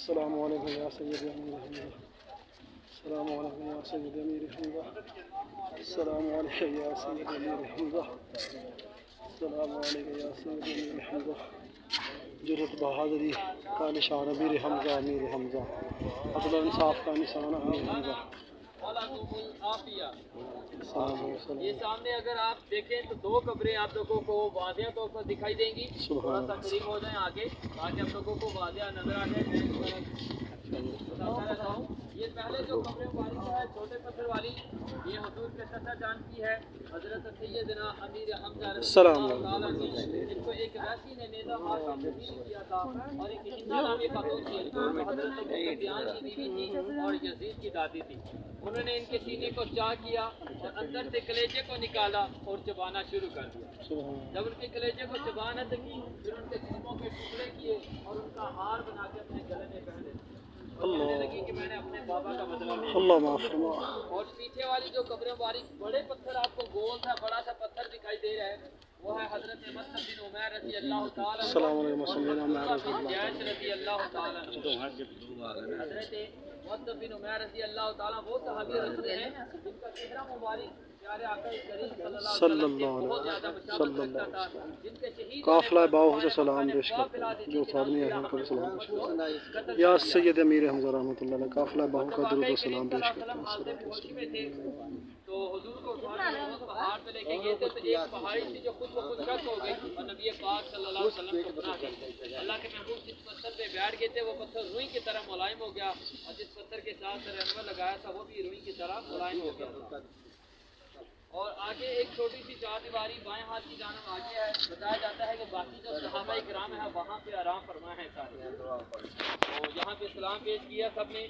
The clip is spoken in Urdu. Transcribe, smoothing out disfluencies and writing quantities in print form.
السلام علیکم یا سید امیر حمزہ، السلام علیکم یا سید امیر حمزہ، السلام علیکم یا سید امیر حمزہ، السلام علیکم یا سید امیر حمزہ، جرت بہادری کا نشان امیر حمزہ، امیر حمزہ عدل و انصاف کا نشان امیر حمزہ۔ یہ سامنے اگر آپ دیکھیں تو دو قبریں آپ لوگوں کو واضح طور پر دکھائی دیں گی۔ تھوڑا سا قریب ہو جائیں آگے تاکہ آپ لوگوں کو واضح نظر آ جائے۔ یہ پہلے جو قبر مبارک ہے چھوٹے پتھر والی، یہ حضور کے چچا جان کی ہے، حضرت سیدنا امیر حمزہ رضی اللہ تعالیٰ عنہ، جن کو ایک ویسی نے نیزہ مار کر تبدیل کیا تھا، اور ایک ہندا نامی خاتون تھی جو حضرت ابو سفیان کی بیوی تھی اور یزید کی دادی تھی۔ انہوں نے ان کے سینے کو چاک کیا اور اندر سے کلیجے کو نکالا اور چبانا شروع کر دیا۔ جب ان کے کلیجے کو چبا نہ سکی پھر ان کے جسموں کے ٹکڑے کیے اور ان کا ہار بنا کے اپنے گلے میں پہنے، اور کہنے لگی کہ میں نے اپنے بابا کا بدلہ لیا۔ اللہ معاف فرما۔ اور پیچھے والی جو قبر مبارک بڑے پتھر آپ کو گول سا بڑا سا پتھر دکھائی دے رہا ہے، وہ ہے حضرت مصعب بن عمیر رضی اللہ تعالیٰ عنہ، السلام علیکم اور حضرت جیش رضی اللہ تعالیٰ عنہ۔ حضرت مصعب بن عمیر رضی اللہ تعالیٰ وہ صحابی رسول ہیں جن کا چہرہ مبارک پیارے آقا کریم صلی اللہ علیہ وسلم سے بہت زیادہ مشابہت رکھتا تھا، جن کے شہید قافلہ باؤ سے سلام پیش کرتا ہوں، جو سامنے ہیں ان کو سلام پیش کرتا ہوں۔ یا سید امیر حمزہ رحمۃ اللہ علیہ، قافلہ باؤ کا درود و سلام پیش کرتا ہوں۔ تو حضور کو پہاڑ پہ لے کے گئے تھے تو ایک پہاڑی تھی جو خود بخود شک ہو گئی اور نبی پاک صلی اللہ علیہ وسلم کو گناہ کر گئی۔ اللہ کے محبوب جس پتھر پہ بیٹھ گئے تھے وہ پتھر روئی کی طرح ملائم ہو گیا، اور جس پتھر کے ساتھ سر انور لگایا تھا وہ بھی روئی کی طرح ملائم ہو گیا۔ اور آگے ایک چھوٹی سی چار دیواری بائیں ہاتھ کی جانب آگے ہے، بتایا جاتا ہے کہ باقی جو صحابہ کرام ہیں وہاں پہ آرام فرما ہے سارے، تو یہاں پہ سلام پیش کیا سب نے۔